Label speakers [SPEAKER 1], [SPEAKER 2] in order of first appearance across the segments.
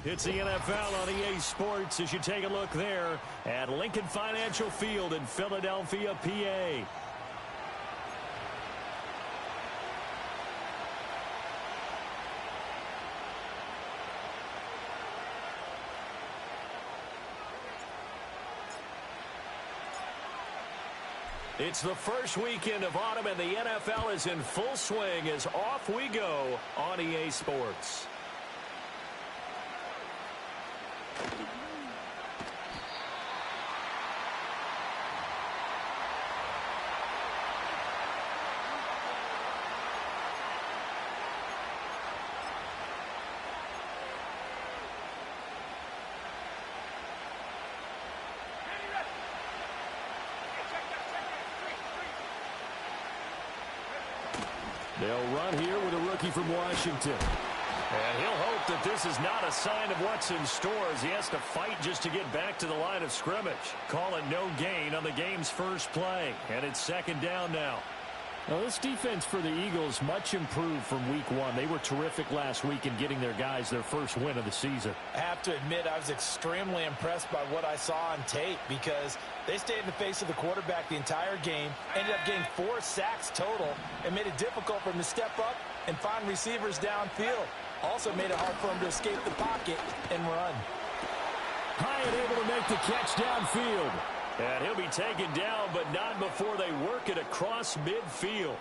[SPEAKER 1] It's the NFL on EA Sports as you take a look there at Lincoln Financial Field in Philadelphia, PA. It's the first weekend of autumn, and the NFL is in full swing as off we go on EA Sports. They'll run here with a rookie from Washington. And he'll hope that this is not a sign of what's in store as he has to fight just to get back to the line of scrimmage. Call it no gain on the game's first play. And it's second down now. Now, this defense for the Eagles much improved from week one. They were terrific last week in getting their guys their first win of the season.
[SPEAKER 2] I have to admit, I was extremely impressed by what I saw on tape because they stayed in the face of the quarterback the entire game, ended up getting 4 sacks total, and made it difficult for him to step up and find receivers downfield. Also made it hard for him to escape the pocket and run.
[SPEAKER 1] Hyatt able to make the catch downfield. And he'll be taken down, but not before they work it across midfield.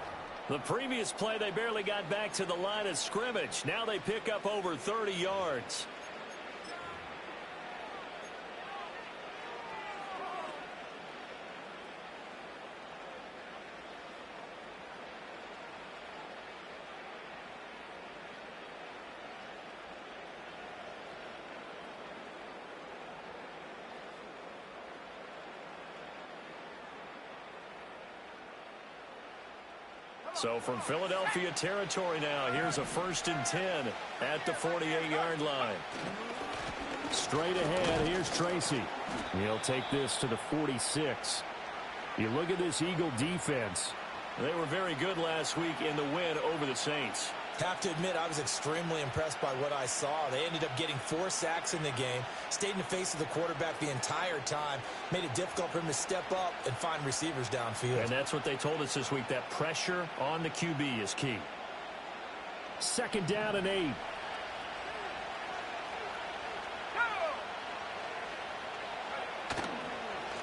[SPEAKER 1] The previous play, they barely got back to the line of scrimmage. Now they pick up over 30 yards. So from Philadelphia territory now, here's a 1st and 10 at the 48-yard line. Straight ahead, here's Tracy. He'll take this to the 46. You look at this Eagle defense. They were very good last week in the win over the Saints.
[SPEAKER 2] Have to admit, I was extremely impressed by what I saw. They ended up getting 4 sacks in the game, stayed in the face of the quarterback the entire time, made it difficult for him to step up and find receivers downfield.
[SPEAKER 1] And that's what they told us this week, that pressure on the QB is key. 2nd down and 8.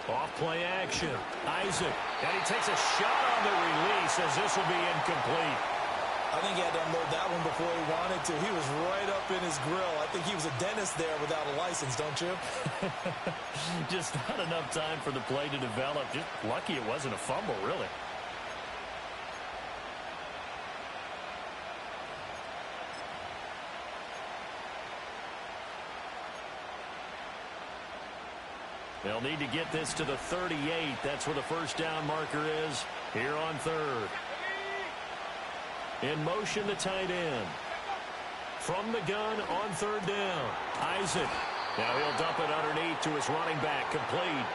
[SPEAKER 1] Off play action. Isaac. And he takes a shot on the release as this will be incomplete.
[SPEAKER 2] I think he had to unload that one before he wanted to. He was right up in his grill. I think he was a dentist there without a license, don't you?
[SPEAKER 1] Just not enough time for the play to develop. Just lucky it wasn't a fumble, really. They'll need to get this to the 38. That's where the first down marker is here on 3rd. In motion, the tight end. From the gun on 3rd down. Isaac. Now he'll dump it underneath to his running back. Complete.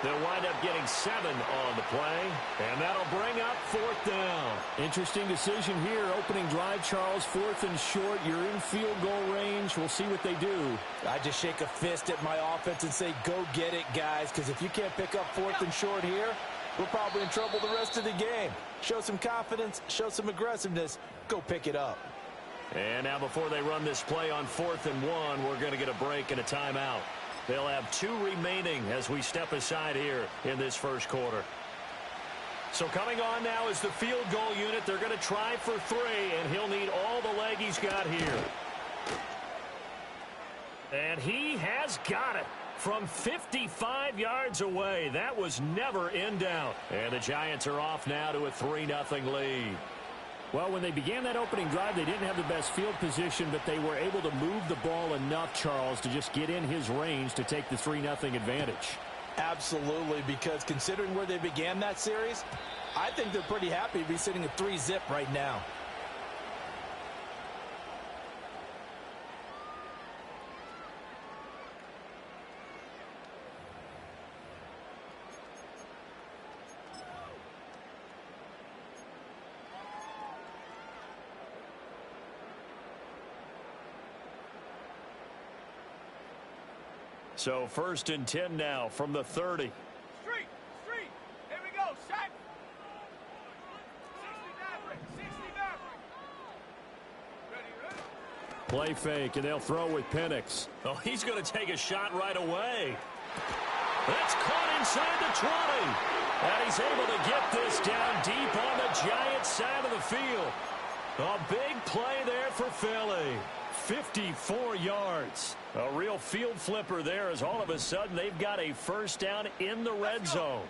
[SPEAKER 1] They'll wind up getting 7 on the play. And that'll bring up 4th down. Interesting decision here. Opening drive, Charles. 4th and short. You're in field goal range. We'll see what they do.
[SPEAKER 2] I just shake a fist at my offense and say, go get it, guys. Because if you can't pick up 4th and short here, we're probably in trouble the rest of the game. Show some confidence, show some aggressiveness, go pick it up.
[SPEAKER 1] And now before they run this play on 4th and 1, we're going to get a break and a timeout. They'll have 2 remaining as we step aside here in this first quarter. So coming on now is the field goal unit. They're going to try for 3, and he'll need all the leg he's got here. And he has got it. From 55 yards away. That was never in doubt. And the Giants are off now to a 3-0 lead. Well, when they began that opening drive, they didn't have the best field position, but they were able to move the ball enough, Charles, to just get in his range to take the 3-0 advantage.
[SPEAKER 2] Absolutely, because considering where they began that series, I think they're pretty happy to be sitting at 3-zip right now.
[SPEAKER 1] So 1st and 10 now from the 30.
[SPEAKER 3] Street, here we go, shot. 60 Maverick. Ready.
[SPEAKER 1] Play fake, and they'll throw with Penix. Oh, he's going to take a shot right away. That's caught inside the 20. And he's able to get this down deep on the Giants side of the field. A big play there for Philly. 54 yards. A real field flipper there as all of a sudden they've got a first down in the red zone.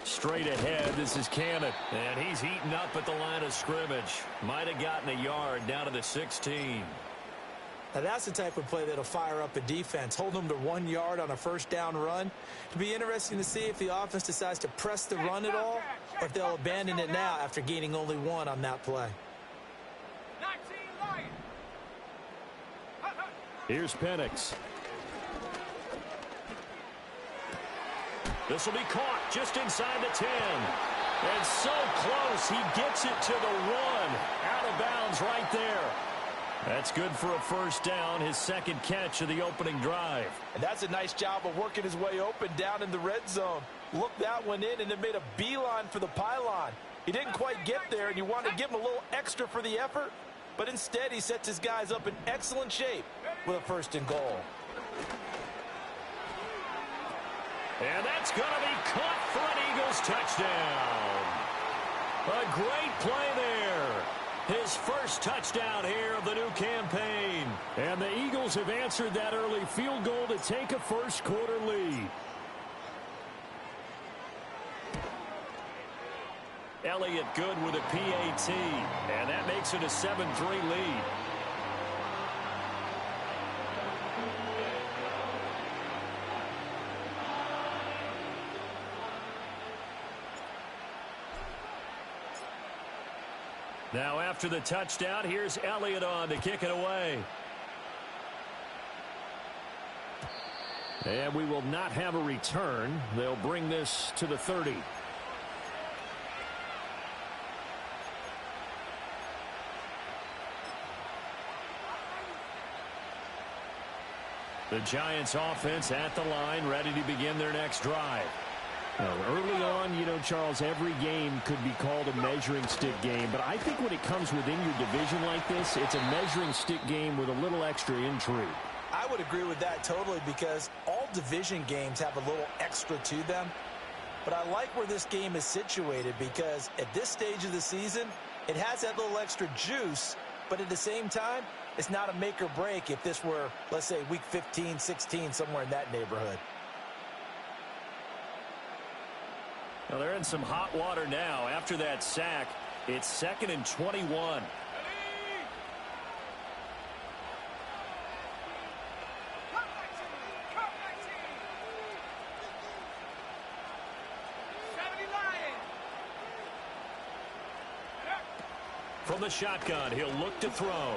[SPEAKER 1] Straight ahead, this is Cannon. And he's heating up at the line of scrimmage. Might have gotten a yard down to the 16.
[SPEAKER 2] Now that's the type of play that'll fire up a defense. Hold them to 1 yard on a first down run. It'll be interesting to see if the offense decides to press the run at all, or if they'll abandon it now after gaining only 1 on that play.
[SPEAKER 1] Here's Penix. This will be caught just inside the 10. And so close, he gets it to the 1. Out of bounds right there. That's good for a first down, his second catch of the opening drive.
[SPEAKER 2] And that's a nice job of working his way open down in the red zone. Looked that one in and then made a beeline for the pylon. He didn't quite get there, and you wanted to give him a little extra for the effort. But instead, he sets his guys up in excellent shape with a 1st and goal.
[SPEAKER 1] And that's going to be caught for an Eagles touchdown. A great play there. His first touchdown here of the new campaign. And the Eagles have answered that early field goal to take a first quarter lead. Elliott good with a PAT. And that makes it a 7-3 lead. Now after the touchdown, here's Elliott on to kick it away. And we will not have a return. They'll bring this to the 30. The Giants offense at the line, ready to begin their next drive. Well, early on, you know, Charles, every game could be called a measuring stick game. But I think when it comes within your division like this, it's a measuring stick game with a little extra intrigue.
[SPEAKER 2] I would agree with that totally, because all division games have a little extra to them. But I like where this game is situated, because at this stage of the season, it has that little extra juice. But at the same time, it's not a make or break if this were, let's say, week 15, 16, somewhere in that neighborhood.
[SPEAKER 1] Well, they're in some hot water now. After that sack, it's 2nd and 21. From the shotgun, he'll look to throw.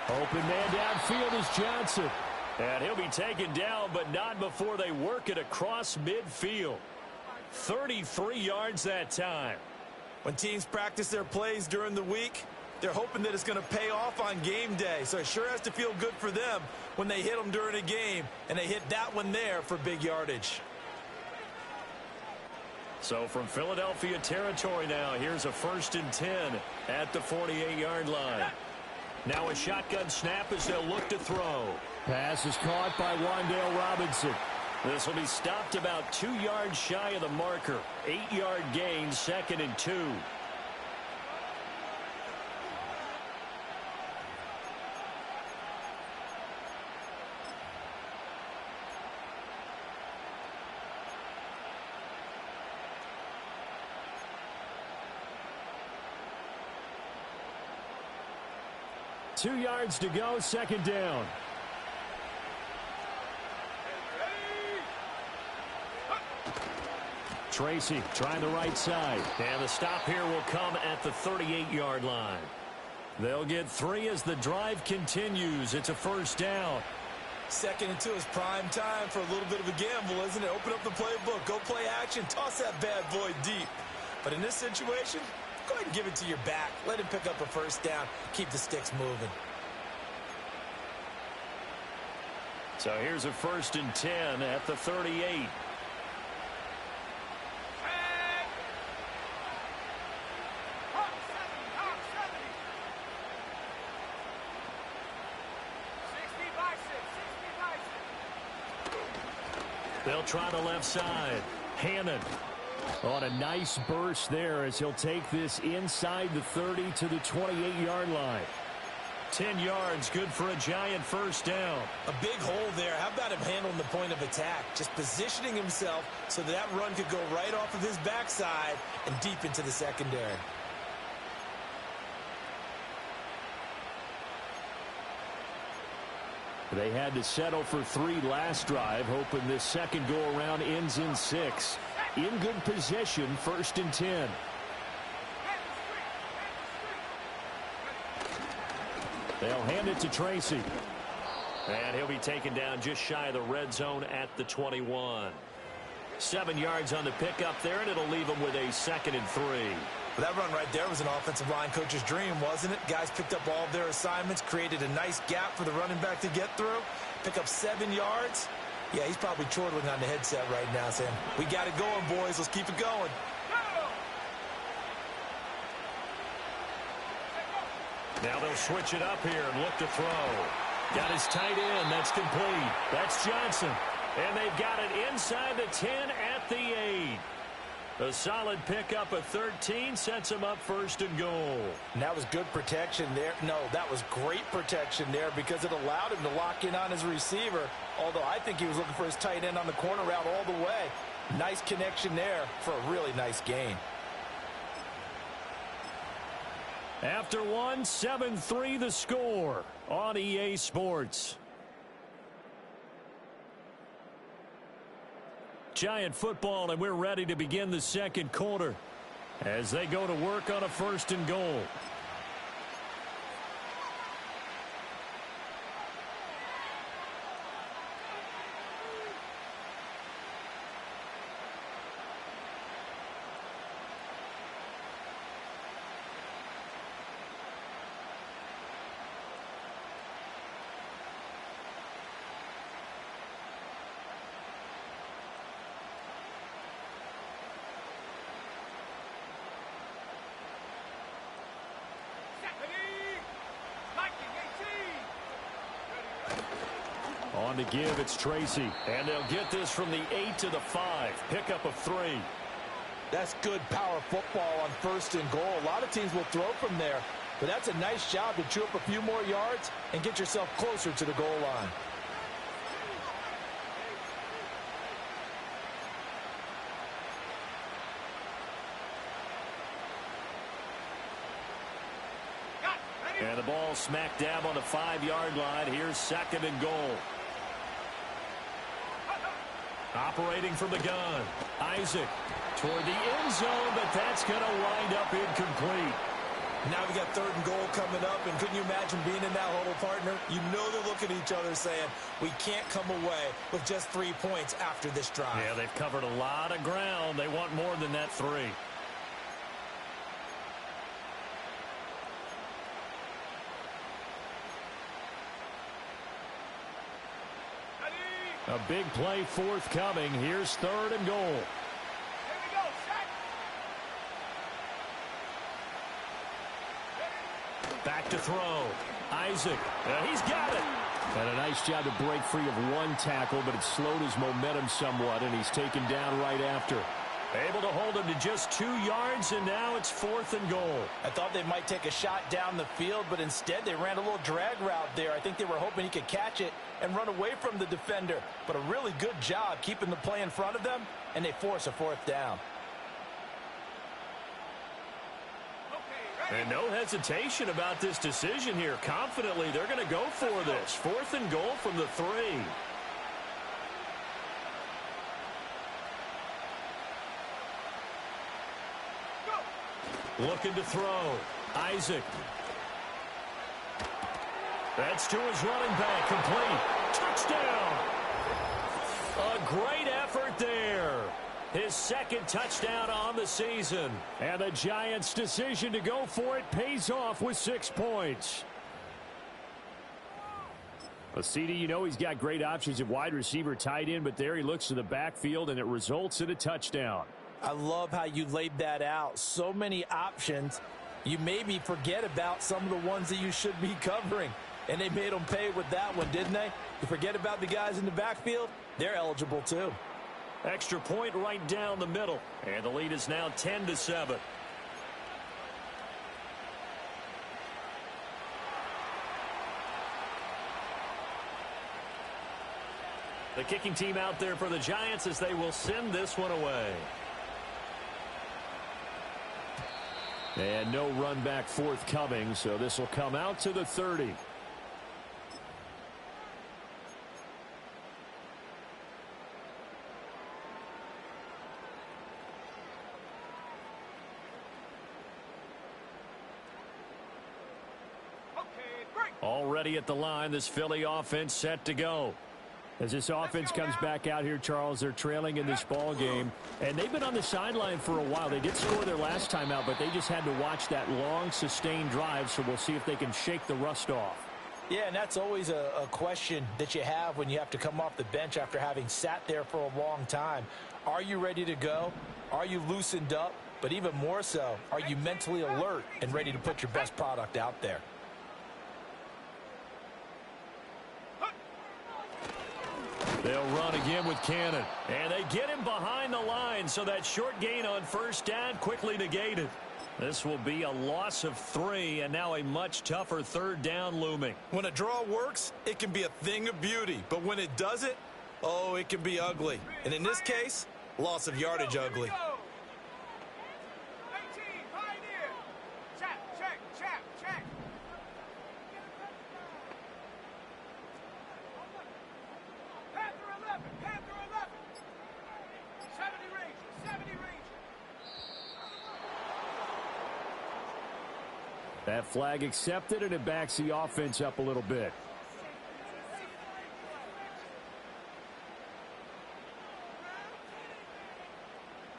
[SPEAKER 1] Open man downfield is Johnson. And he'll be taken down, but not before they work it across midfield. 33 yards that time.
[SPEAKER 2] When teams practice their plays during the week, they're hoping that it's going to pay off on game day. So it sure has to feel good for them when they hit them during a game, and they hit that one there for big yardage.
[SPEAKER 1] So from Philadelphia territory now, here's a 1st and 10 at the 48-yard line. Now a shotgun snap as they'll look to throw. Pass is caught by Wan'Dale Robinson. This will be stopped about 2 yards shy of the marker. 8-yard gain, 2nd and 2. Two yards to go, 2nd down. Tracy trying the right side. And the stop here will come at the 38-yard line. They'll get 3 as the drive continues. It's a 1st down.
[SPEAKER 2] 2nd and 2 is prime time for a little bit of a gamble, isn't it? Open up the playbook, go play action, toss that bad boy deep. But in this situation, go ahead and give it to your back. Let him pick up a first down. Keep the sticks moving.
[SPEAKER 1] So here's a 1st and 10 at the 38. They'll try the left side. Hannon on a nice burst there as he'll take this inside the 30 to the 28-yard line. 10 yards, good for a Giant first down.
[SPEAKER 2] A big hole there. How about him handling the point of attack? Just positioning himself so that run could go right off of his backside and deep into the secondary.
[SPEAKER 1] They had to settle for 3 last drive, hoping this second go-around ends in 6. In good possession, 1st and 10. They'll hand it to Tracy. And he'll be taken down just shy of the red zone at the 21. 7 yards on the pickup there, and it'll leave him with a 2nd and 3.
[SPEAKER 2] Well, that run right there was an offensive line coach's dream, wasn't it? Guys picked up all of their assignments, created a nice gap for the running back to get through, pick up 7 yards. Yeah, he's probably chortling on the headset right now saying, we got it going, boys. Let's keep it going.
[SPEAKER 1] Now they'll switch it up here and look to throw. Got his tight end. That's complete. That's Johnson. And they've got it inside the 10 at the 8. A solid pickup of 13 sets him up 1st and goal.
[SPEAKER 2] And that was good protection there. No, that was great protection there because it allowed him to lock in on his receiver. Although I think he was looking for his tight end on the corner route all the way. Nice connection there for a really nice gain.
[SPEAKER 1] After one, 7-3 the score on EA Sports. Giant football, and we're ready to begin the second quarter as they go to work on a 1st and goal. On to give, it's Tracy. And they'll get this from the 8 to the 5. Pickup of 3.
[SPEAKER 2] That's good power football on 1st and goal. A lot of teams will throw from there, but that's a nice job to chew up a few more yards and get yourself closer to the goal line.
[SPEAKER 1] And the ball smack dab on the 5-yard line. Here's 2nd and goal. Operating from the gun. Isaac toward the end zone, but that's going to wind up incomplete.
[SPEAKER 2] Now we got 3rd and goal coming up, and couldn't you imagine being in that huddle, partner? You know they're looking at each other saying, we can't come away with just 3 points after this drive.
[SPEAKER 1] Yeah, they've covered a lot of ground. They want more than that 3. A big play forthcoming. Here's 3rd and goal.
[SPEAKER 3] Here we go, set.
[SPEAKER 1] Back to throw. Isaac. He's got it. And a nice job to break free of one tackle, but it slowed his momentum somewhat, and he's taken down right after. Able to hold him to just 2 yards, and now it's 4th and goal.
[SPEAKER 2] I thought they might take a shot down the field, but instead they ran a little drag route there. I think they were hoping he could catch it and run away from the defender. But a really good job keeping the play in front of them, and they force a 4th down.
[SPEAKER 1] And no hesitation about this decision here. Confidently, they're going to go for this. 4th and goal from the 3. Looking to throw. Isaac. That's to his running back. Complete. Touchdown. A great effort there. His second touchdown on the season. And the Giants' decision to go for it pays off with 6 points. Well, CD, you know he's got great options at wide receiver, tight end, but there he looks to the backfield, and it results in a touchdown.
[SPEAKER 2] I love how you laid that out. So many options. You maybe forget about some of the ones that you should be covering. And they made them pay with that one, didn't they? You forget about the guys in the backfield, they're eligible too.
[SPEAKER 1] Extra point right down the middle. And the lead is now 10-7. The kicking team out there for the Giants as they will send this one away. And no run back forthcoming, so this will come out to the 30. Already at the line, this Philly offense set to go. As this offense comes back out here, Charles, they're trailing in this ball game, and they've been on the sideline for a while. They did score their last time out, but they just had to watch that long, sustained drive, so we'll see if they can shake the rust off.
[SPEAKER 2] Yeah, and that's always a question that you have when you have to come off the bench after having sat there for a long time. Are you ready to go? Are you loosened up? But even more so, are you mentally alert and ready to put your best product out there?
[SPEAKER 1] They'll run again with Cannon. And they get him behind the line, so that short gain on first down quickly negated. This will be a loss of 3, and now a much tougher third down looming.
[SPEAKER 2] When a draw works, it can be a thing of beauty. But when it doesn't, oh, it can be ugly. And in this case, loss of yardage ugly.
[SPEAKER 3] 18, Pioneer. Check. Panther 11. 70 Ranger.
[SPEAKER 1] That flag accepted, and it backs the offense up a little bit.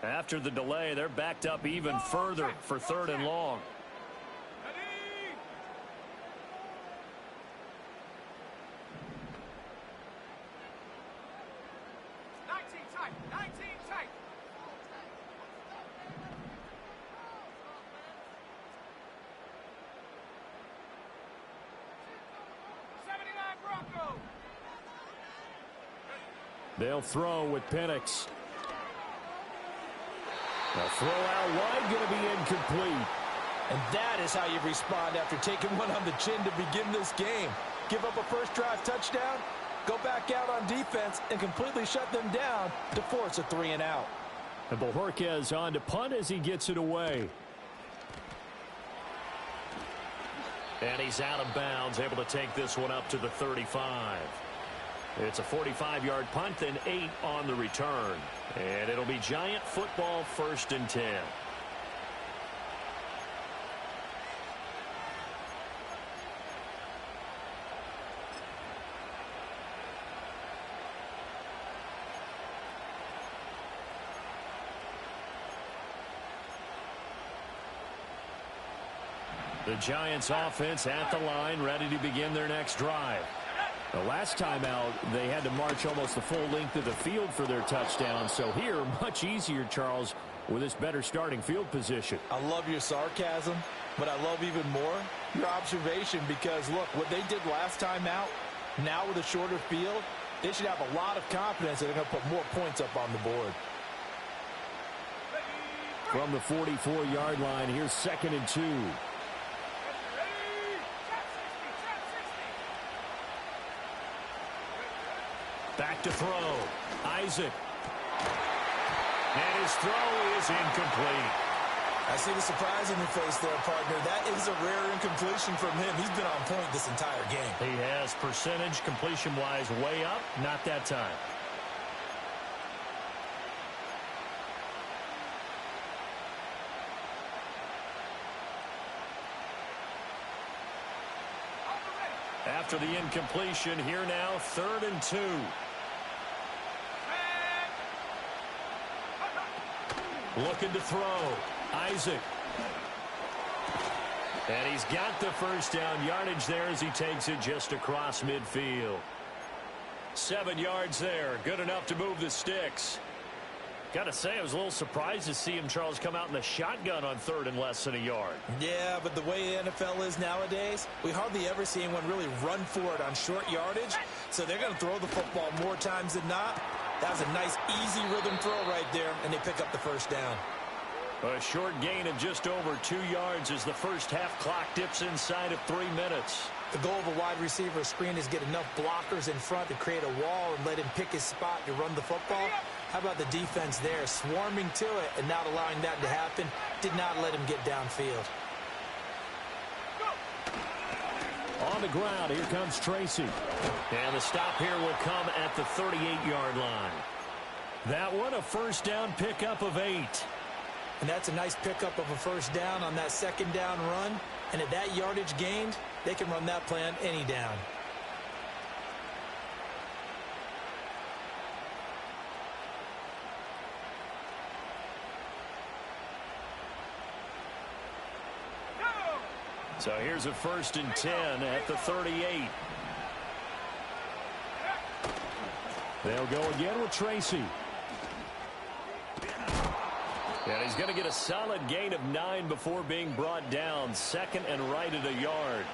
[SPEAKER 1] After the delay, they're backed up even further for 3rd and long.
[SPEAKER 3] 19 tight. Bronco.
[SPEAKER 1] They'll throw with Penix. The throw out wide, going to be incomplete.
[SPEAKER 2] And that is how you respond after taking one on the chin to begin this game. Give up a first drive touchdown, go back out on defense, and completely shut them down to force a 3 and out.
[SPEAKER 1] And Bojorquez on to punt as he gets it away. And he's out of bounds, able to take this one up to the 35. It's a 45-yard punt and 8 on the return. And it'll be Giant football, 1st and 10. The Giants offense at the line, ready to begin their next drive. The last time out, they had to march almost the full length of the field for their touchdown. So here, much easier, Charles, with this better starting field position.
[SPEAKER 2] I love your sarcasm, but I love even more your observation because, look, what they did last time out, now with a shorter field, they should have a lot of confidence that they're going to put more points up on the board.
[SPEAKER 1] From the 44-yard line, here's 2nd and 2. Back to throw. Isaac. And his throw is incomplete.
[SPEAKER 2] I see the surprise in your face there, partner. That is a rare incompletion from him. He's been on point this entire game.
[SPEAKER 1] He has percentage completion-wise way up. Not that time. After the incompletion, here now, 3rd and 2. Looking to throw. Isaac. And he's got the first down yardage there as he takes it just across midfield. 7 yards there. Good enough to move the sticks. Got to say, I was a little surprised to see him, Charles, come out in the shotgun on 3rd and less than a yard.
[SPEAKER 2] Yeah, but the way the NFL is nowadays, we hardly ever see anyone really run for it on short yardage. So they're going to throw the football more times than not. That was a nice, easy rhythm throw right there, and they pick up the first down.
[SPEAKER 1] A short gain of just over 2 yards as the first half clock dips inside of 3 minutes.
[SPEAKER 2] The goal of a wide receiver screen is get enough blockers in front to create a wall and let him pick his spot to run the football. How about the defense there, swarming to it and not allowing that to happen? Did not let him get downfield.
[SPEAKER 1] On the ground, here comes Tracy. And the stop here will come at the 38-yard line. That one, a first down pickup of 8.
[SPEAKER 2] And that's a nice pickup of a first down on that second down run. And at that yardage gained, they can run that play on any down.
[SPEAKER 1] So here's a 1st and 10 at the 38. They'll go again with Tracy. And he's going to get a solid gain of 9 before being brought down. 2nd and right at a yard.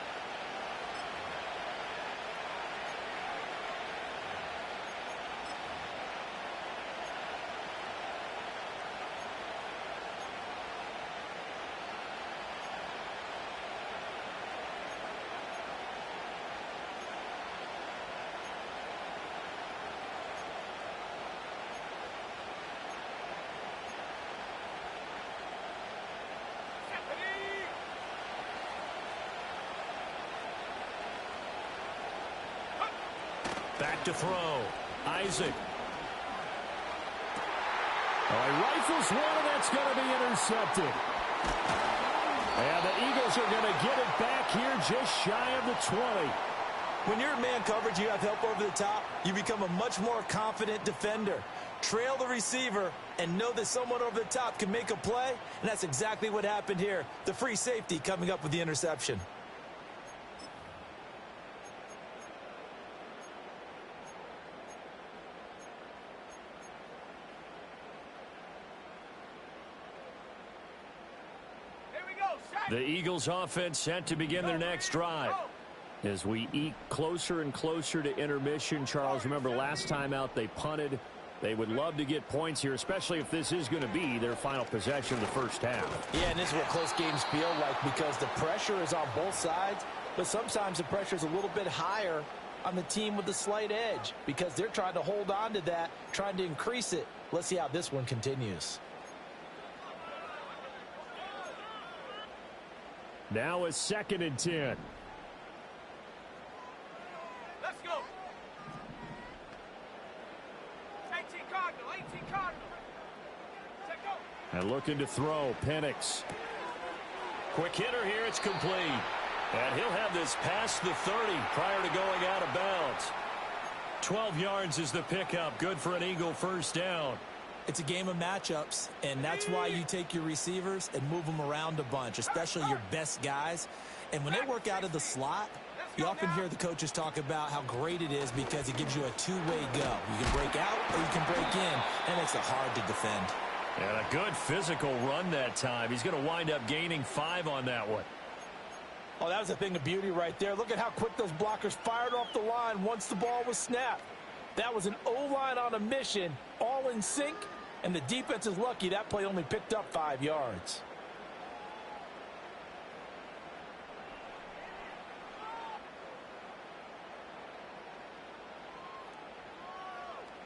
[SPEAKER 1] Back to throw. Isaac. Oh, he rifles one, and that's going to be intercepted. And the Eagles are going to get it back here just shy of the 20.
[SPEAKER 2] When you're in man coverage, you have help over the top, you become a much more confident defender. Trail the receiver and know that someone over the top can make a play, and that's exactly what happened here. The free safety coming up with the interception.
[SPEAKER 1] The Eagles offense set to begin their next drive. As we eke closer and closer to intermission, Charles, remember last time out they punted. They would love to get points here, especially if this is going to be their final possession of the first half.
[SPEAKER 2] Yeah, and this is what close games feel like because the pressure is on both sides, but sometimes the pressure is a little bit higher on the team with the slight edge because they're trying to hold on to that, trying to increase it. Let's see how this one continues.
[SPEAKER 1] Now a 2nd and 10.
[SPEAKER 3] Let's go. 18 Cardinal, 18 Cardinal. Check go.
[SPEAKER 1] And looking to throw, Penix. Quick hitter here, it's complete. And he'll have this past the 30 prior to going out of bounds. 12 yards is the pickup. Good for an Eagle first down.
[SPEAKER 2] It's a game of matchups, and that's why you take your receivers and move them around a bunch, especially your best guys. And when they work out of the slot, you often hear the coaches talk about how great it is because it gives you a two-way go. You can break out or you can break in. That makes it hard to defend.
[SPEAKER 1] And a good physical run that time. He's going to wind up gaining 5 on that one.
[SPEAKER 2] Oh, that was a thing of beauty right there. Look at how quick those blockers fired off the line once the ball was snapped. That was an O-line on a mission, all in sync. And the defense is lucky that play only picked up 5 yards.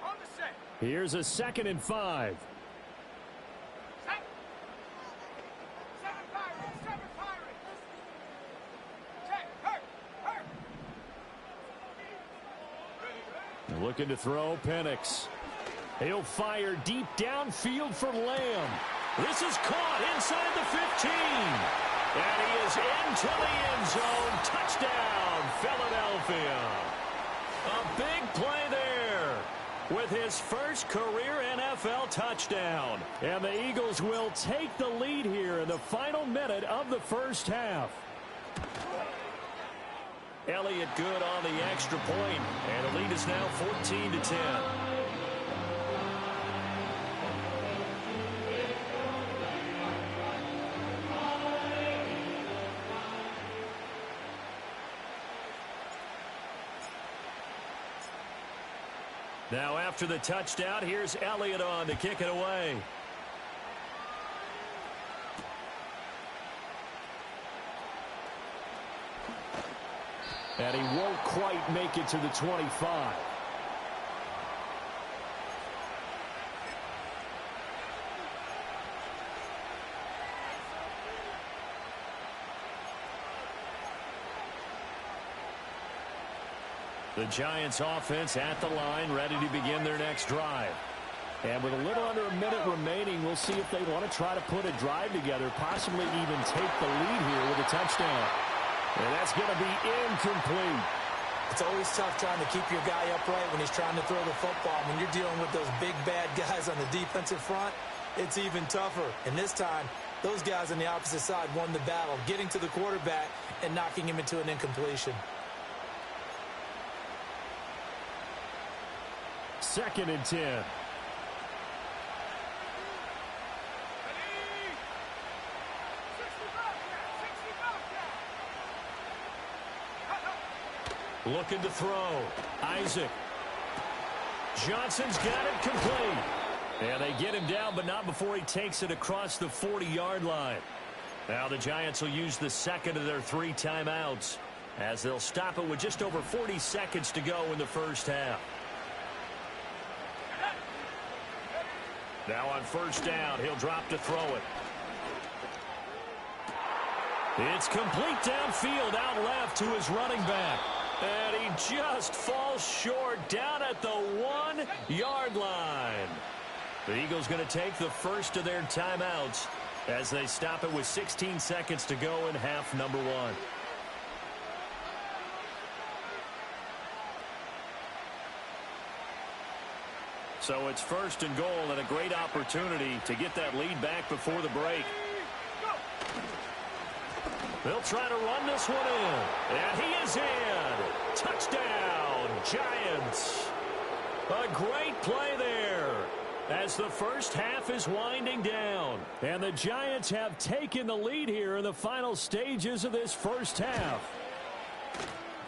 [SPEAKER 3] On the set.
[SPEAKER 1] Here's a 2nd and 5.
[SPEAKER 3] Set. 7 Pirates, 7 Pirates. Check, hurt.
[SPEAKER 1] They're looking to throw, Penix. He'll fire deep downfield for Lamb. This is caught inside the 15. And he is into the end zone. Touchdown, Philadelphia. A big play there. with his first career NFL touchdown. And the Eagles will take the lead here in the final minute of the first half. Elliott good on the extra point, and the lead is now 14-10. Now after the touchdown, here's Elliott on to kick it away. And he won't quite make it to the 25. The Giants offense at the line, ready to begin their next drive. And with a little under a minute remaining, we'll see if they want to try to put a drive together, possibly even take the lead here with a touchdown. And that's going to be incomplete.
[SPEAKER 2] It's always tough trying to keep your guy upright when he's trying to throw the football. When you're dealing with those big, bad guys on the defensive front, it's even tougher. And this time, those guys on the opposite side won the battle, getting to the quarterback and knocking him into an incompletion.
[SPEAKER 1] 2nd and 10. Looking to throw. Isaac. Johnson's got it complete. And they get him down, but not before he takes it across the 40-yard line. Now the Giants will use the second of their 3 timeouts as they'll stop it with just over 40 seconds to go in the first half. Now on first down, he'll drop to throw it. It's complete downfield, out left to his running back. And he just falls short down at the 1-yard line. The Eagles going to take the first of their timeouts as they stop it with 16 seconds to go in half number 1. So it's 1st and goal and a great opportunity to get that lead back before the break. They'll try to run this one in. And he is in. Touchdown, Giants. A great play there as the first half is winding down. And the Giants have taken the lead here in the final stages of this first half.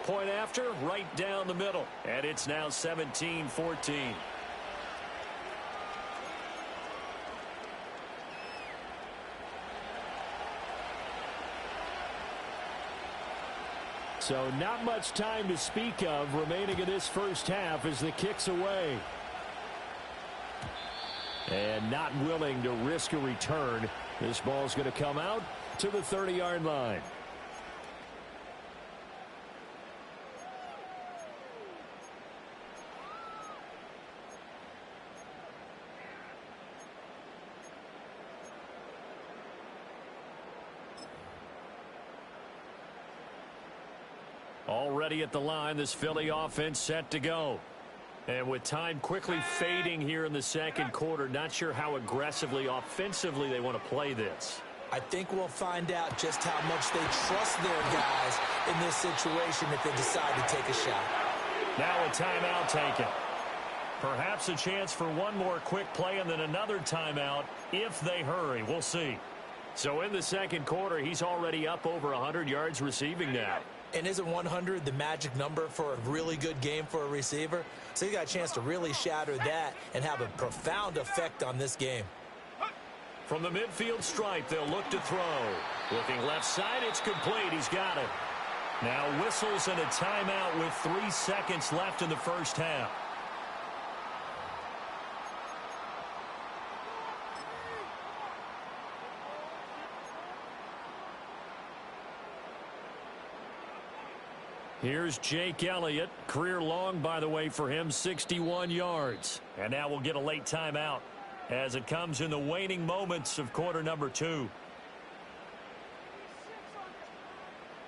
[SPEAKER 1] Point after, right down the middle. And it's now 17-14. So not much time to speak of remaining in this first half as the kick's away. And not willing to risk a return. This ball's going to come out to the 30-yard line. Already at the line, this Philly offense set to go. And with time quickly fading here in the second quarter, not sure how aggressively, offensively they want to play this.
[SPEAKER 2] I think we'll find out just how much they trust their guys in this situation if they decide to take a shot.
[SPEAKER 1] Now a timeout taken. Perhaps a chance for one more quick play and then another timeout if they hurry. We'll see. So in the second quarter, he's already up over 100 yards receiving now.
[SPEAKER 2] And isn't 100 the magic number for a really good game for a receiver? So he got a chance to really shatter that and have a profound effect on this game.
[SPEAKER 1] From the midfield stripe, they'll look to throw. Looking left side, it's complete. He's got it. Now whistles and a timeout with 3 seconds left in the first half. Here's Jake Elliott. Career long, by the way, for him, 61 yards. And now we'll get a late timeout as it comes in the waning moments of quarter number 2.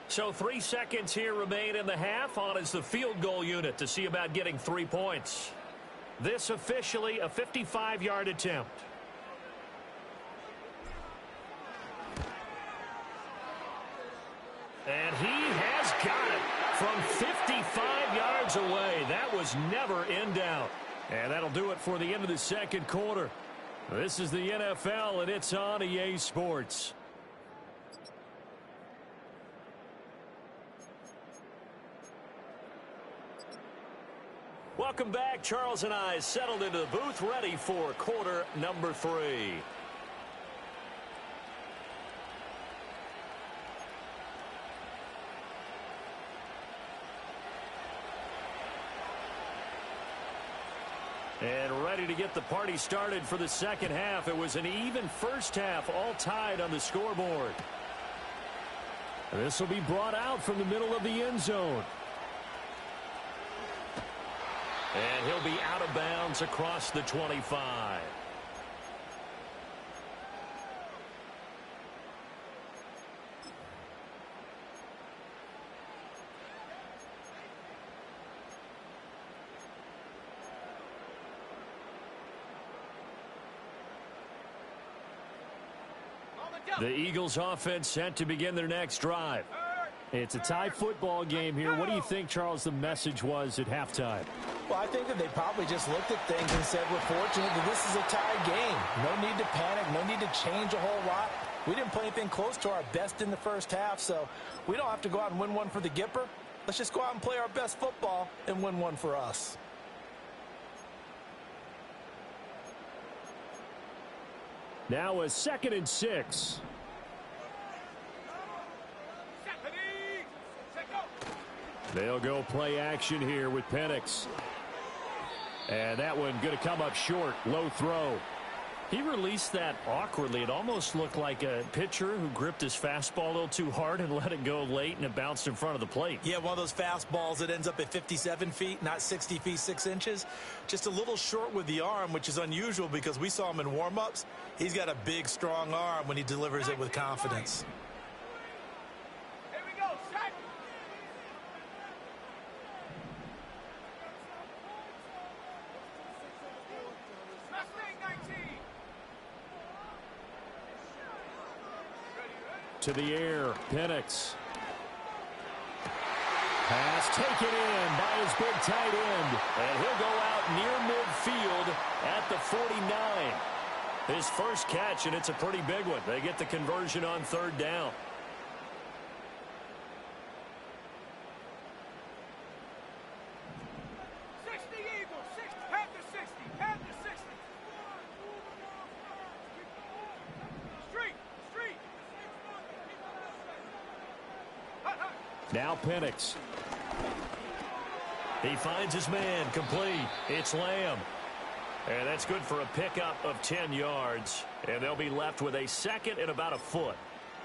[SPEAKER 1] So 3 seconds here remain in the half. On is the field goal unit to see about getting 3 points. This officially a 55-yard attempt. And he has got it from 55 yards away. That was never in doubt. And that'll do it for the end of the second quarter. This is the NFL, and it's on EA Sports. Welcome back. Charles and I settled into the booth, ready for quarter number 3. And ready to get the party started for the second half. It was an even first half, all tied on the scoreboard. This will be brought out from the middle of the end zone. And he'll be out of bounds across the 25. The Eagles offense set to begin their next drive.
[SPEAKER 2] It's a tie football game here. What do you think, Charles, the message was at halftime?
[SPEAKER 4] Well, I think that they probably just looked at things and said, we're fortunate that this is a tie game. No need to panic, no need to change a whole lot. We didn't play anything close to our best in the first half, so we don't have to go out and win one for the Gipper. Let's just go out and play our best football and win one for us.
[SPEAKER 2] Now a 2nd and 6. They'll go play action here with Penix. And that one going to come up short. Low throw.
[SPEAKER 1] He released that awkwardly. It almost looked like a pitcher who gripped his fastball a little too hard and let it go late, and it bounced in front of the plate.
[SPEAKER 4] Yeah, one of those fastballs that ends up at 57 feet, not 60 feet, 6 inches. Just a little short with the arm, which is unusual because we saw him in warm-ups. He's got a big, strong arm when he delivers it with confidence.
[SPEAKER 3] Here we go, set. Mustang 19.
[SPEAKER 2] To the air, Penix. Pass taken in by his big tight end.
[SPEAKER 1] And he'll go out near midfield at the 49. His first catch, and it's a pretty big one. They get the conversion on 3rd down.
[SPEAKER 2] Now Penix.
[SPEAKER 1] He finds his man, complete. It's Lamb. And that's good for a pickup of 10 yards. And they'll be left with a 2nd and about a foot.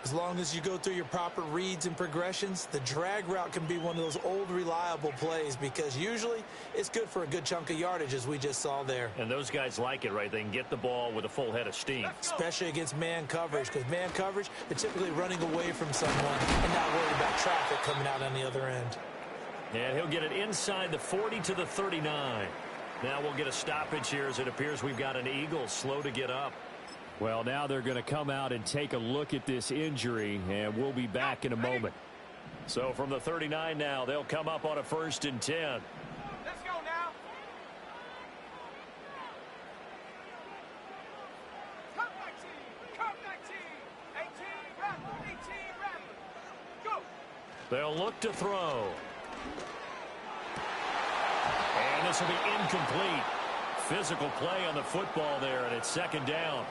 [SPEAKER 4] As long as you go through your proper reads and progressions, the drag route can be one of those old reliable plays because usually it's good for a good chunk of yardage as we just saw there.
[SPEAKER 1] And those guys like it, right? They can get the ball with a full head of steam.
[SPEAKER 4] Especially against man coverage because man coverage, they're typically running away from someone and not worried about traffic coming out on the other end.
[SPEAKER 1] And he'll get it inside the 40 to the 39. Now we'll get a stoppage here as it appears we've got an Eagle slow to get up.
[SPEAKER 2] Well, now they're going to come out and take a look at this injury, and we'll be back in a moment.
[SPEAKER 1] So from the 39 now, they'll come up on a 1st and 10.
[SPEAKER 3] Let's go now. Come 19, come 19, 18, Rattler, 18, Rattler. Go.
[SPEAKER 1] They'll look to throw. And this will be incomplete. Physical play on the football there, and it's 2nd down.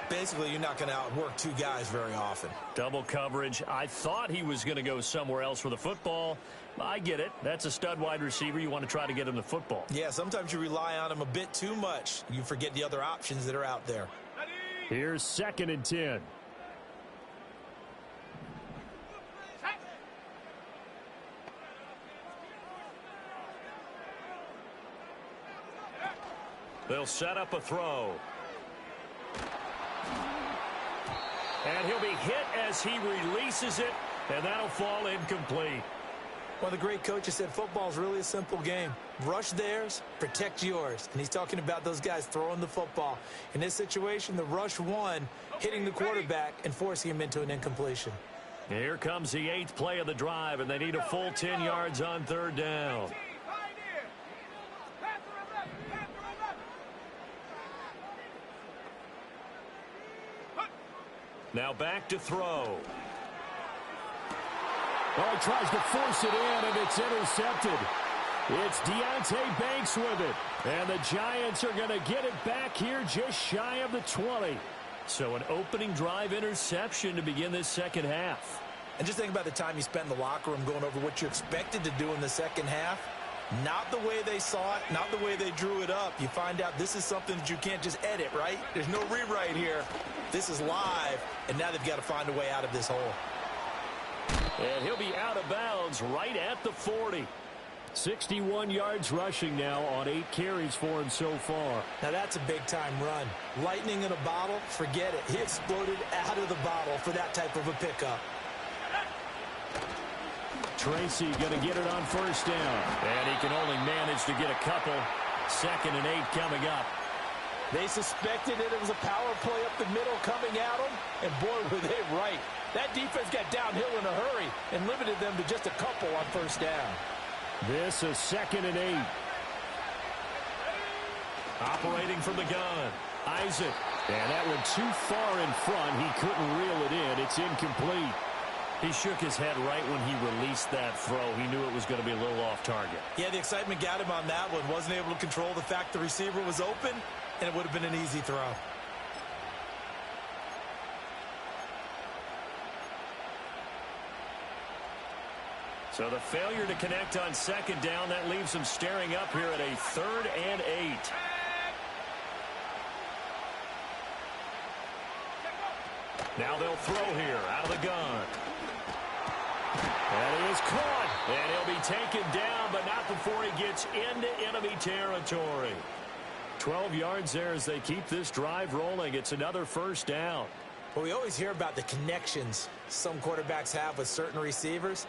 [SPEAKER 4] Basically, you're not going to outwork 2 guys very often.
[SPEAKER 1] Double coverage. I thought he was going to go somewhere else for the football. I get it. That's a stud wide receiver. You want to try to get him the football.
[SPEAKER 4] Yeah, sometimes you rely on him a bit too much. You forget the other options that are out there.
[SPEAKER 2] Here's 2nd and 10.
[SPEAKER 1] They'll set up a throw. And he'll be hit as he releases it, and that'll fall incomplete.
[SPEAKER 4] One of the great coaches said football is really a simple game. Rush theirs, protect yours. And he's talking about those guys throwing the football. In this situation, the rush won, hitting the quarterback and forcing him into an incompletion.
[SPEAKER 1] Here comes the 8th play of the drive, and they need a full 10 yards on 3rd down. Now back to throw. Oh, he tries to force it in, and it's intercepted. It's Deonte Banks with it. And the Giants are going to get it back here just shy of the 20. So an opening drive interception to begin this second half.
[SPEAKER 2] And just think about the time you spent in the locker room going over what you expected to do in the second half. Not the way they saw it, not the way they drew it up. You find out this is something that you can't just edit, right? There's no rewrite here. This is live, and now they've got to find a way out of this hole.
[SPEAKER 1] And he'll be out of bounds right at the 40. 61 yards rushing now on 8 carries for him so far.
[SPEAKER 4] Now that's a big-time run. Lightning in a bottle, forget it. He exploded out of the bottle for that type of a pickup.
[SPEAKER 1] Tracy going to get it on 1st down. And he can only manage to get a couple. 2nd and 8 coming up.
[SPEAKER 2] They suspected it was a power play up the middle coming at them, and boy, were they right. That defense got downhill in a hurry and limited them to just a couple on 1st down.
[SPEAKER 1] This is 2nd and 8. Operating from the gun. Isaac. And that one too far in front. He couldn't reel it in. It's incomplete. He shook his head right when he released that throw. He knew it was going to be a little off target.
[SPEAKER 2] Yeah, the excitement got him on that one. Wasn't able to control the fact the receiver was open, and it would have been an easy throw.
[SPEAKER 1] So the failure to connect on 2nd down, that leaves him staring up here at a 3rd and 8. Now they'll throw here out of the gun. And he is caught. And he'll be taken down, but not before he gets into enemy territory. 12 yards there as they keep this drive rolling. It's another 1st down.
[SPEAKER 4] Well, we always hear about the connections some quarterbacks have with certain receivers.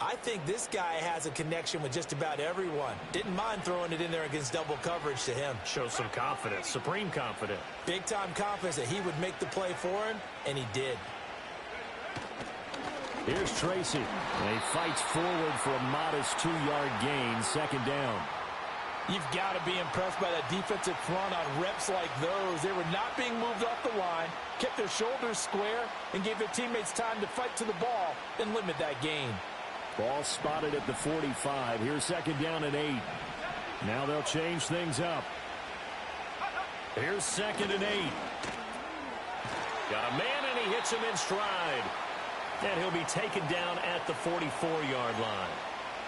[SPEAKER 4] I think this guy has a connection with just about everyone. Didn't mind throwing it in there against double coverage to him.
[SPEAKER 1] Shows some confidence, supreme confidence.
[SPEAKER 4] Big-time confidence that he would make the play for him, and he did.
[SPEAKER 1] Here's Tracy. And he fights forward for a modest 2-yard gain, 2nd down.
[SPEAKER 2] You've got to be impressed by that defensive front on reps like those. They were not being moved off the line, kept their shoulders square, and gave their teammates time to fight to the ball and limit that gain.
[SPEAKER 1] Ball spotted at the 45. Here's 2nd down and 8. Now they'll change things up. Here's 2nd and 8. Got a man, and he hits him in stride. And he'll be taken down at the 44-yard line.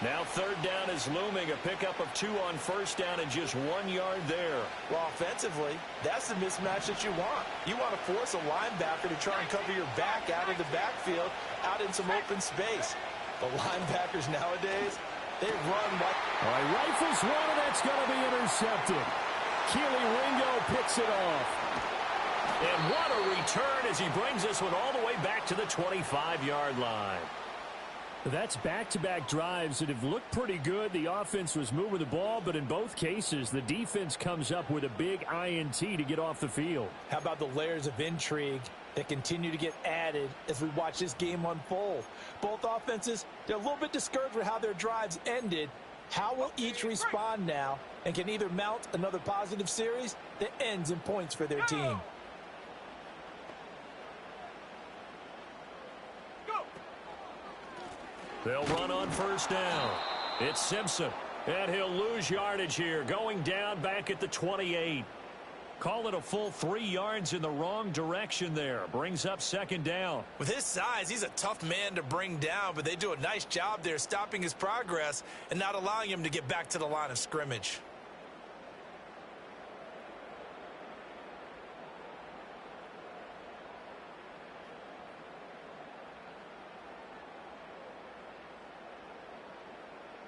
[SPEAKER 1] Now 3rd down is looming. A pickup of 2 on 1st down and just 1 yard there.
[SPEAKER 2] Well, offensively, that's the mismatch that you want. You want to force a linebacker to try and cover your back out of the backfield, out in some open space. The linebackers nowadays, they run like...
[SPEAKER 1] All right, rifles one, and that's going to be intercepted. Keely Ringo picks it off. And what a return as he brings this one all the way back to the 25-yard line. That's back-to-back drives that have looked pretty good. The offense was moving the ball, but in both cases, the defense comes up with a big INT to get off the field.
[SPEAKER 2] How about the layers of intrigue that continue to get added as we watch this game unfold? Both offenses, they're a little bit discouraged with how their drives ended. How will each respond now and can either mount another positive series that ends in points for their team?
[SPEAKER 1] They'll run on 1st down. It's Simpson, and he'll lose yardage here, going down back at the 28. Call it a full 3 yards in the wrong direction there. Brings up 2nd down.
[SPEAKER 2] With his size, he's a tough man to bring down, but they do a nice job there stopping his progress and not allowing him to get back to the line of scrimmage.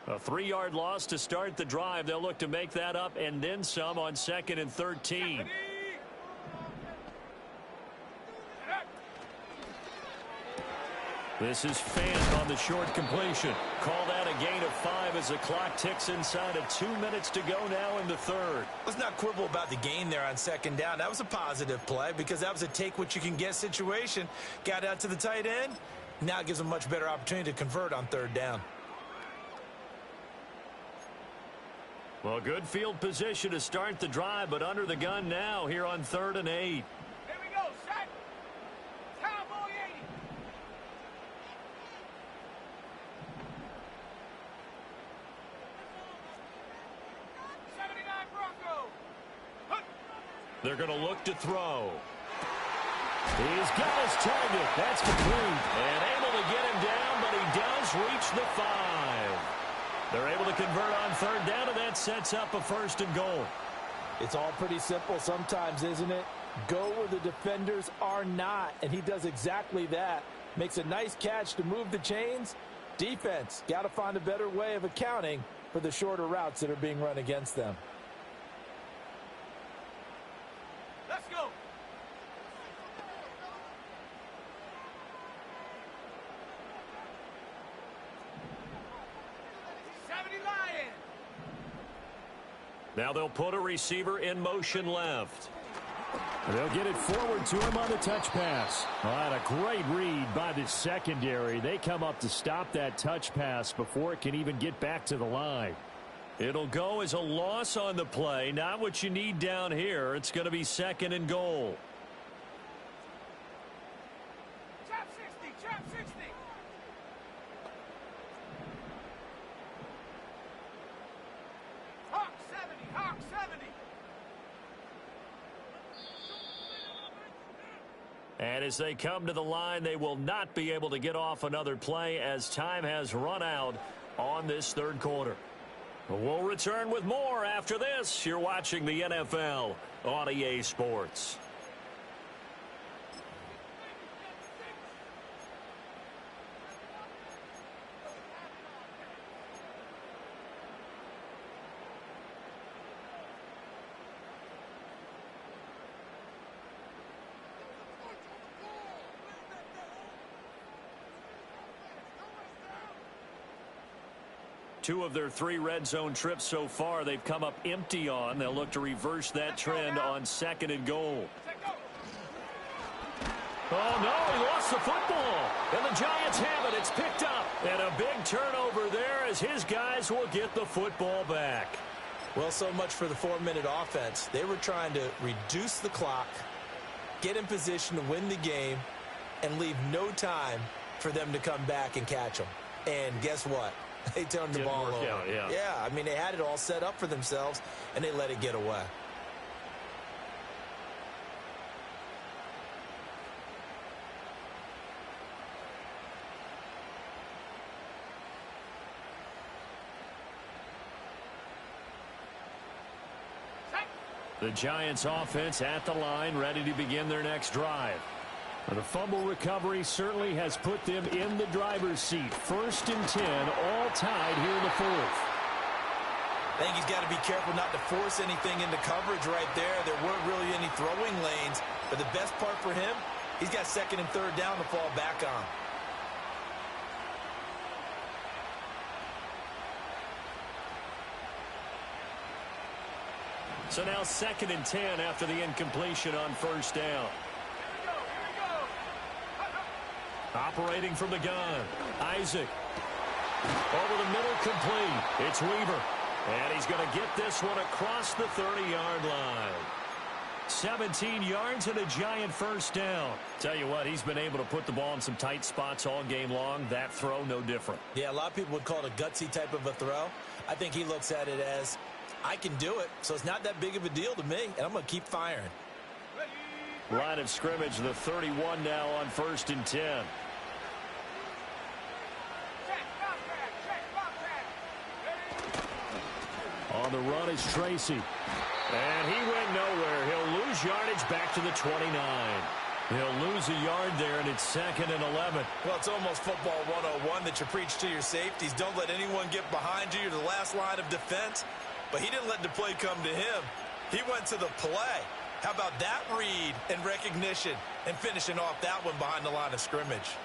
[SPEAKER 1] A 3-yard loss to start the drive. They'll look to make that up and then some on 2nd and 13. This is Fant on the short completion. Call that a gain of 5 as the clock ticks inside of 2 minutes to go now in the third.
[SPEAKER 2] Let's not quibble about the gain there on second down. That was a positive play because that was a take-what-you-can-get situation. Got out to the tight end. Now it gives them a much better opportunity to convert on third down.
[SPEAKER 1] Well, good field position to start the drive, but under the gun now here on 3rd and 8.
[SPEAKER 3] Here we go, set. Cowboy 80. 79 Broncos.
[SPEAKER 1] They're going to look to throw. He's got his target. That's complete. And able to get him down, but he does reach the 5. They're able to convert on third down, and that sets up a 1st and goal.
[SPEAKER 4] It's all pretty simple sometimes, isn't it? Go where the defenders are not, and he does exactly that. Makes a nice catch to move the chains. Defense, got to find a better way of accounting for the shorter routes that are being run against them.
[SPEAKER 3] Let's go.
[SPEAKER 1] Now they'll put a receiver in motion left. They'll get it forward to him on the touch pass. All right, a great read by the secondary. They come up to stop that touch pass before it can even get back to the line. It'll go as a loss on the play. Not what you need down here. It's going to be 2nd and goal.
[SPEAKER 3] Trap 60, trap 60. Hawk 70, Hawk 70.
[SPEAKER 1] And as they come to the line, they will not be able to get off another play as time has run out on this 3rd quarter. We'll return with more after this. You're watching the NFL on EA Sports. Two of their 3 red zone trips so far they've come up empty on. They'll look to reverse that trend on 2nd and goal. Oh, no, he lost the football. And the Giants have it. It's picked up. And a big turnover there as his guys will get the football back.
[SPEAKER 2] Well, so much for the 4-minute offense. They were trying to reduce the clock, get in position to win the game, and leave no time for them to come back and catch them. And guess what? They turned the ball over. Yeah, I mean, they had it all set up for themselves, and they let it get away.
[SPEAKER 1] The Giants offense at the line, ready to begin their next drive. The fumble recovery certainly has put them in the driver's seat. 1st and 10, all tied here in the 4th.
[SPEAKER 2] I think he's got to be careful not to force anything into coverage right there. There weren't really any throwing lanes. But the best part for him, he's got 2nd and 3rd down to fall back on.
[SPEAKER 1] So now 2nd and 10 after the incompletion on 1st down. Operating from the gun, Isaac. Over the middle, complete. It's Weaver. And he's going to get this one across the 30-yard line. 17 yards and a Giant 1st down. Tell you what, he's been able to put the ball in some tight spots all game long. That throw, no different.
[SPEAKER 2] Yeah, a lot of people would call it a gutsy type of a throw. I think he looks at it as, I can do it, so it's not that big of a deal to me, and I'm going to keep firing.
[SPEAKER 1] Line of scrimmage, the 31 now on 1st and 10. On the run is Tracy. And he went nowhere. He'll lose yardage back to the 29. He'll lose a yard there, and it's 2nd and 11.
[SPEAKER 2] Well, it's almost football 101 that you preach to your safeties. Don't let anyone get behind you. You're the last line of defense. But he didn't let the play come to him. He went to the play. How about that read and recognition and finishing off that one behind the line of scrimmage?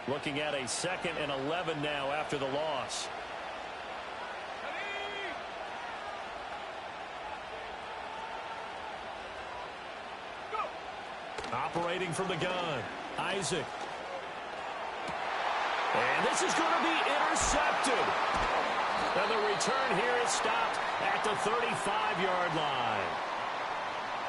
[SPEAKER 1] Looking at a 2nd and 11 now after the loss. Operating from the gun, Isaac. And this is going to be intercepted. And the return here is stopped at the 35-yard line.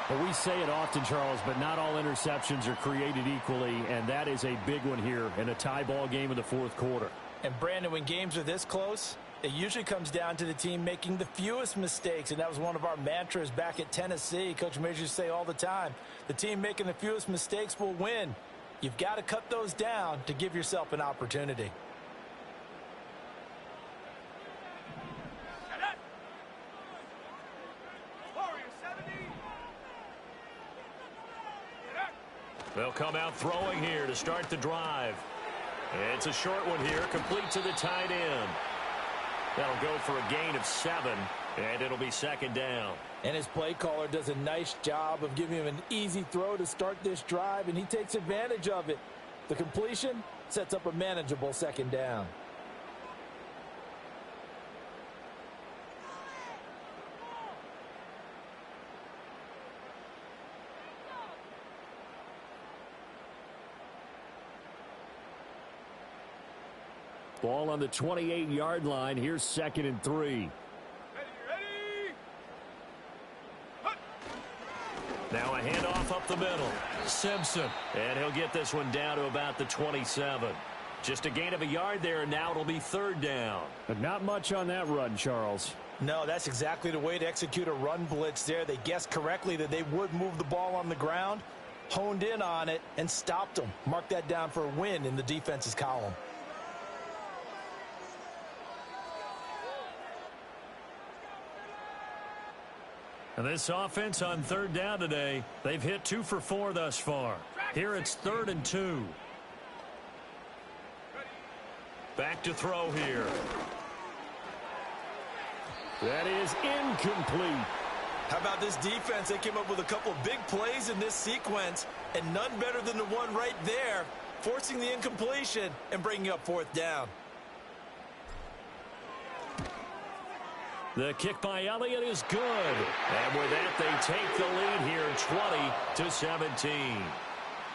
[SPEAKER 5] Well, we say it often, Charles, but not all interceptions are created equally, and that is a big one here in a tie ball game in the fourth quarter.
[SPEAKER 4] And, Brandon, when games are this close, it usually comes down to the team making the fewest mistakes, and that was one of our mantras back at Tennessee. Coach Majors used to say all the time, the team making the fewest mistakes will win. You've got to cut those down to give yourself an opportunity.
[SPEAKER 1] They'll come out throwing here to start the drive. It's a short one here, complete to the tight end. That'll go for a gain of 7, and it'll be 2nd down.
[SPEAKER 4] And his play caller does a nice job of giving him an easy throw to start this drive, and he takes advantage of it. The completion sets up a manageable 2nd down.
[SPEAKER 5] Ball on the 28-yard line. Here's 2nd and 3.
[SPEAKER 3] Ready.
[SPEAKER 1] Now a handoff up the middle. Simpson. And he'll get this one down to about the 27. Just a gain of a yard there, and now it'll be 3rd down.
[SPEAKER 5] But not much on that run, Charles.
[SPEAKER 4] No, that's exactly the way to execute a run blitz there. They guessed correctly that they would move the ball on the ground, honed in on it, and stopped them. Mark that down for a win in the defense's column.
[SPEAKER 1] And this offense on 3rd down today, they've hit 2 for 4 thus far. Here it's 3rd and 2. Back to throw here.
[SPEAKER 5] That is incomplete.
[SPEAKER 4] How about this defense? They came up with a couple of big plays in this sequence, and none better than the one right there, forcing the incompletion and bringing up 4th down.
[SPEAKER 1] The kick by Elliott is good. And with that, they take the lead here, 20-17.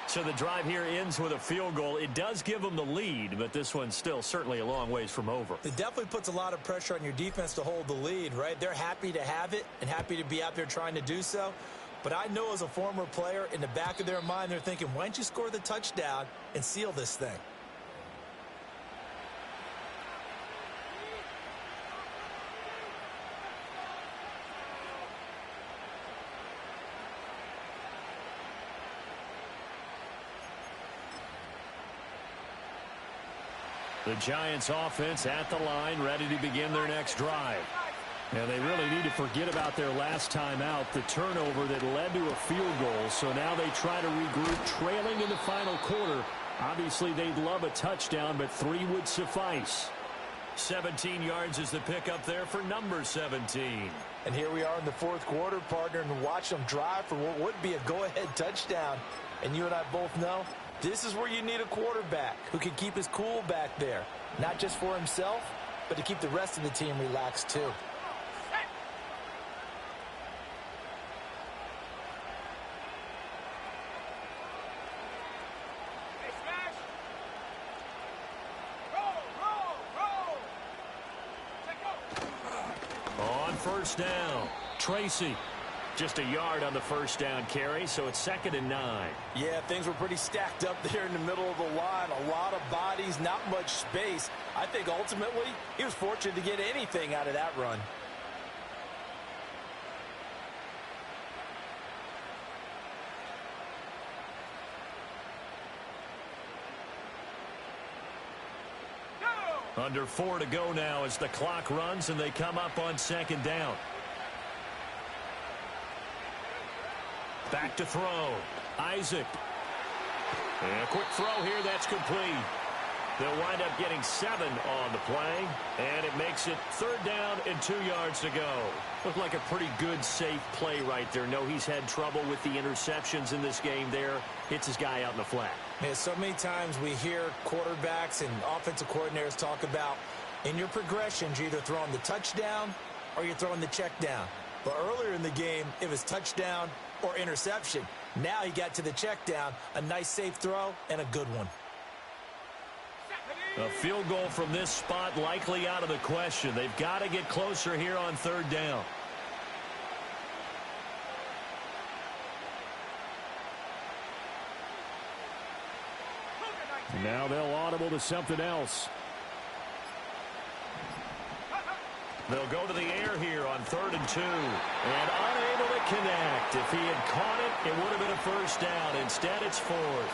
[SPEAKER 1] So the drive here ends with a field goal. It does give them the lead, but this one's still certainly a long ways from over.
[SPEAKER 4] It definitely puts a lot of pressure on your defense to hold the lead, right? They're happy to have it and happy to be out there trying to do so. But I know as a former player, in the back of their mind, they're thinking, why don't you score the touchdown and seal this thing?
[SPEAKER 1] The Giants offense at the line, ready to begin their next drive.
[SPEAKER 5] And they really need to forget about their last time out, the turnover that led to a field goal. So now they try to regroup, trailing in the final quarter. Obviously, they'd love a touchdown, but 3 would suffice.
[SPEAKER 1] 17 yards is the pickup there for number 17.
[SPEAKER 4] And here we are in the fourth quarter, partner, and watch them drive for what would be a go-ahead touchdown. And you and I both know this is where you need a quarterback who can keep his cool back there, not just for himself, but to keep the rest of the team relaxed too.
[SPEAKER 1] On 1st down, Tracy. Just a yard on the 1st down carry, so it's 2nd and 9.
[SPEAKER 4] Yeah, things were pretty stacked up there in the middle of the line. A lot of bodies, not much space. I think ultimately he was fortunate to get anything out of that run.
[SPEAKER 1] Under 4 to go now as the clock runs and they come up on 2nd down. Back to throw. Isaac. And a quick throw here. That's complete. They'll wind up getting 7 on the play. And it makes it 3rd down and 2 yards to go. Looked like a pretty good, safe play right there. No, he's had trouble with the interceptions in this game there. Hits his guy out in the flat.
[SPEAKER 2] Man, so many times we hear quarterbacks and offensive coordinators talk about in your progressions, you're either throwing the touchdown or you're throwing the check down. But earlier in the game, it was touchdown or interception. Now he got to the check down, a nice safe throw, and a good one.
[SPEAKER 1] A field goal from this spot likely out of the question. They've got to get closer here on third down.
[SPEAKER 5] Now they'll audible to something else.
[SPEAKER 1] They'll go to the air here on 3rd and 2. And unable to connect. If he had caught it, it would have been a first down. Instead, it's 4th.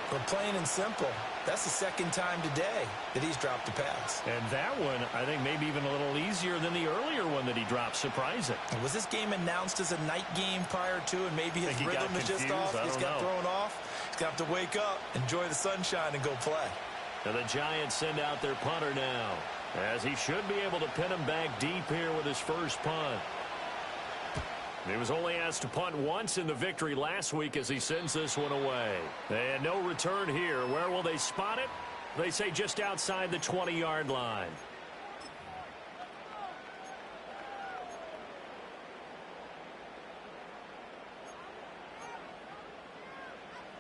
[SPEAKER 2] But plain and simple, that's the second time today that he's dropped a pass.
[SPEAKER 1] And that one, I think, maybe even a little easier than the earlier one that he dropped. Surprising.
[SPEAKER 2] Was this game announced as a night game prior to, and maybe his rhythm is just off? He's got thrown off. He's got to wake up, enjoy the sunshine, and go play.
[SPEAKER 1] And the Giants send out their punter now, as he should be able to pin him back deep here with his first punt. He was only asked to punt once in the victory last week as he sends this one away. And no return here. Where will they spot it? They say just outside the 20-yard line.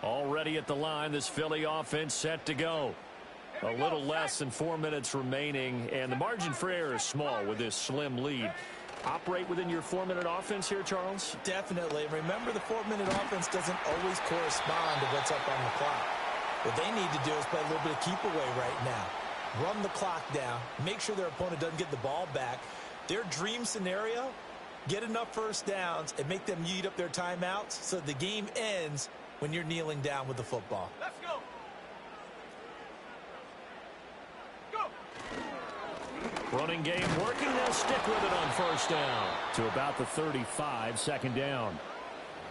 [SPEAKER 1] Already at the line, this Philly offense set to go. A little less than 4 minutes remaining, and the margin for error is small with this slim lead. Operate within your 4-minute offense here, Charles?
[SPEAKER 2] Definitely. Remember, the 4-minute offense doesn't always correspond to what's up on the clock. What they need to do is play a little bit of keep away right now. Run the clock down. Make sure their opponent doesn't get the ball back. Their dream scenario, get enough first downs and make them eat up their timeouts so the game ends when you're kneeling down with the football.
[SPEAKER 3] Let's go.
[SPEAKER 1] Running game working. They'll stick with it on first down.
[SPEAKER 5] To about the 35, second down.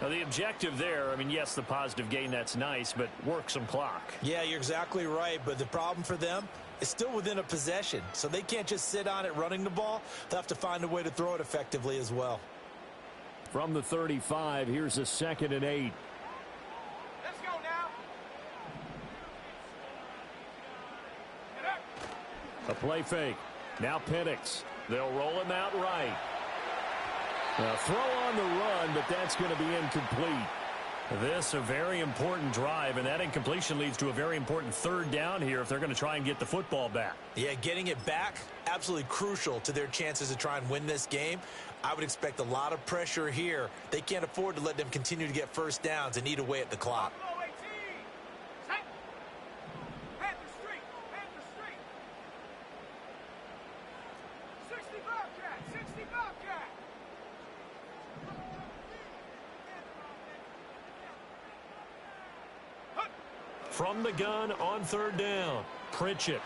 [SPEAKER 1] Now the objective there, I mean, yes, the positive gain, that's nice, but work some clock.
[SPEAKER 2] Yeah, you're exactly right, but the problem for them is still within a possession, so they can't just sit on it running the ball. They'll have to find a way to throw it effectively as well.
[SPEAKER 5] From the 35, here's a 2nd and 8.
[SPEAKER 3] Let's go now.
[SPEAKER 5] A play fake. Now Penix.
[SPEAKER 1] They'll roll him out right.
[SPEAKER 5] A throw on the run, but that's going to be incomplete.
[SPEAKER 1] This a very important drive, and that incompletion leads to a very important third down here if they're going to try and get the football back.
[SPEAKER 2] Yeah, getting it back, absolutely crucial to their chances to try and win this game. I would expect a lot of pressure here. They can't afford to let them continue to get first downs and eat away at the clock.
[SPEAKER 3] Buffalo 18. Set. Panther Street. Panther Street. 60 Bobcat. 60 Bobcat.
[SPEAKER 1] From the gun on third down, Pritchett.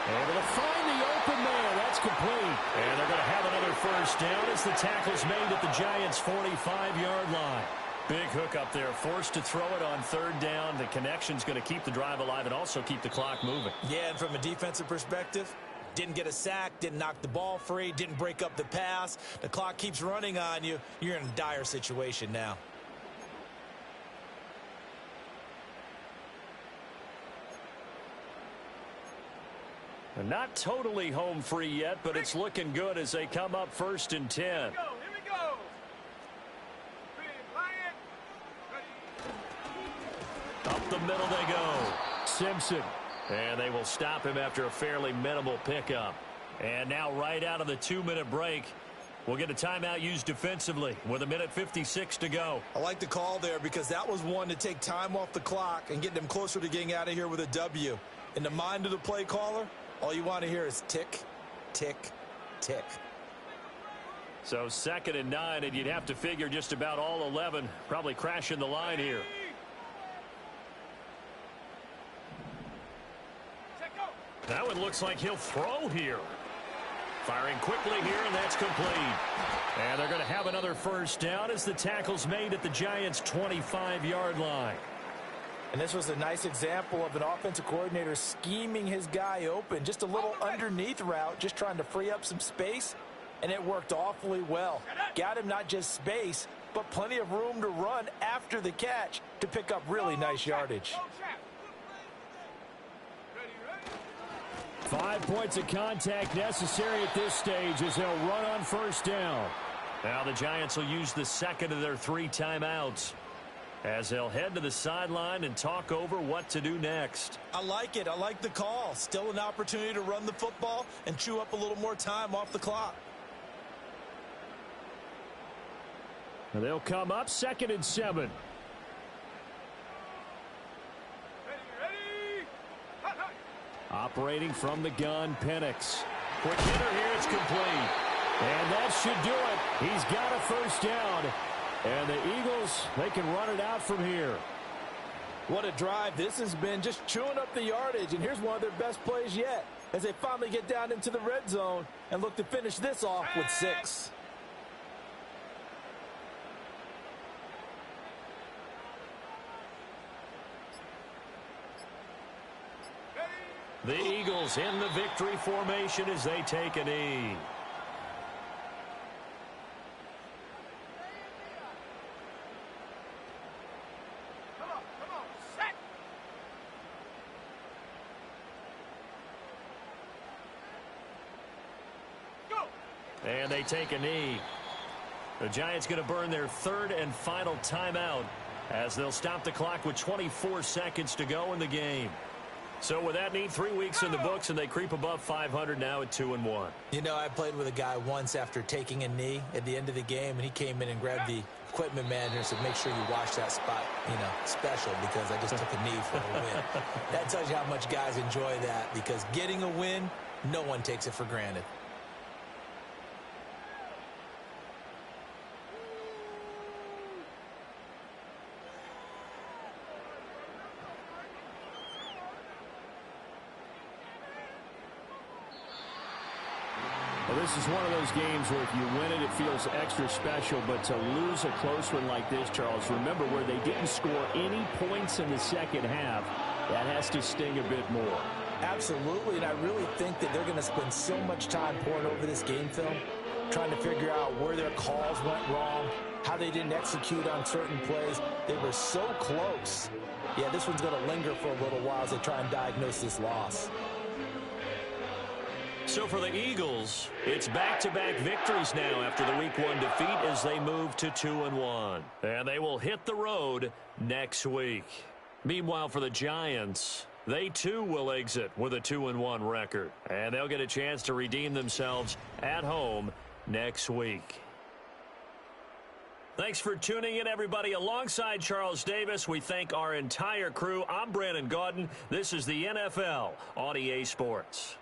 [SPEAKER 5] Able to find the open man. That's complete.
[SPEAKER 1] And they're going to have another first down as the tackle's made at the Giants' 45-yard line. Big hook up there, forced to throw it on third down. The connection's going to keep the drive alive and also keep the clock moving.
[SPEAKER 2] Yeah, and from a defensive perspective, didn't get a sack, didn't knock the ball free, didn't break up the pass. The clock keeps running on you. You're in a dire situation now.
[SPEAKER 1] Not totally home free yet, but it's looking good as they come up 1st and 10.
[SPEAKER 3] Here we go. Big Lion. Ready.
[SPEAKER 1] Up the middle they go.
[SPEAKER 5] Simpson.
[SPEAKER 1] And they will stop him after a fairly minimal pickup. And now right out of the 2-minute break, we'll get a timeout used defensively with 1:56 to go.
[SPEAKER 2] I like the call there because that was one to take time off the clock and get them closer to getting out of here with a W. In the mind of the play caller, all you want to hear is tick, tick, tick.
[SPEAKER 1] So 2nd and 9, and you'd have to figure just about all 11 probably crashing the line here.
[SPEAKER 3] Set, go.
[SPEAKER 1] That one looks like he'll throw here. Firing quickly here, and that's complete. And they're going to have another first down as the tackle's made at the Giants' 25-yard line.
[SPEAKER 2] And this was a nice example of an offensive coordinator scheming his guy open. Just a little underneath route, just trying to free up some space, and it worked awfully well. Got him not just space,
[SPEAKER 4] but plenty of room to run after the catch to pick up really nice yardage.
[SPEAKER 5] 5 points of contact necessary at this stage as they'll run on first down.
[SPEAKER 1] Now the Giants will use the second of their 3 timeouts as they'll head to the sideline and talk over what to do next.
[SPEAKER 2] I like it. I like the call. Still an opportunity to run the football and chew up a little more time off the clock.
[SPEAKER 5] And they'll come up 2nd and 7. Operating from the gun, Penix.
[SPEAKER 1] Quick hitter here, it's complete.
[SPEAKER 5] And that should do it. He's got a first down. And the Eagles, they can run it out from here.
[SPEAKER 4] What a drive. This has been just chewing up the yardage, and here's one of their best plays yet as they finally get down into the red zone and look to finish this off with 6.
[SPEAKER 1] The Eagles in the victory formation as they take a knee. And they take a knee. The Giants going to burn their 3rd and final timeout as they'll stop the clock with 24 seconds to go in the game. So with that neat 3 weeks in the books, and they creep above 500 now at 2-1.
[SPEAKER 2] You know, I played with a guy once after taking a knee at the end of the game, and he came in and grabbed the equipment manager and said, make sure you watch that spot, special, because I just took a knee for a win. That tells you how much guys enjoy that, because getting a win, no one takes it for granted.
[SPEAKER 5] Well, this is one of those games where if you win it, it feels extra special. But to lose a close one like this, Charles, remember where they didn't score any points in the second half, that has to sting a bit more.
[SPEAKER 4] Absolutely, and I really think that they're going to spend so much time poring over this game film, trying to figure out where their calls went wrong, how they didn't execute on certain plays. They were so close. Yeah, this one's going to linger for a little while as they try and diagnose this loss.
[SPEAKER 1] So for the Eagles, it's back-to-back victories now after the Week 1 defeat as they move to 2-1. And they will hit the road next week. Meanwhile, for the Giants, they too will exit with a 2-1 record. And they'll get a chance to redeem themselves at home next week. Thanks for tuning in, everybody. Alongside Charles Davis, we thank our entire crew. I'm Brandon Gaudin. This is the NFL on EA Sports.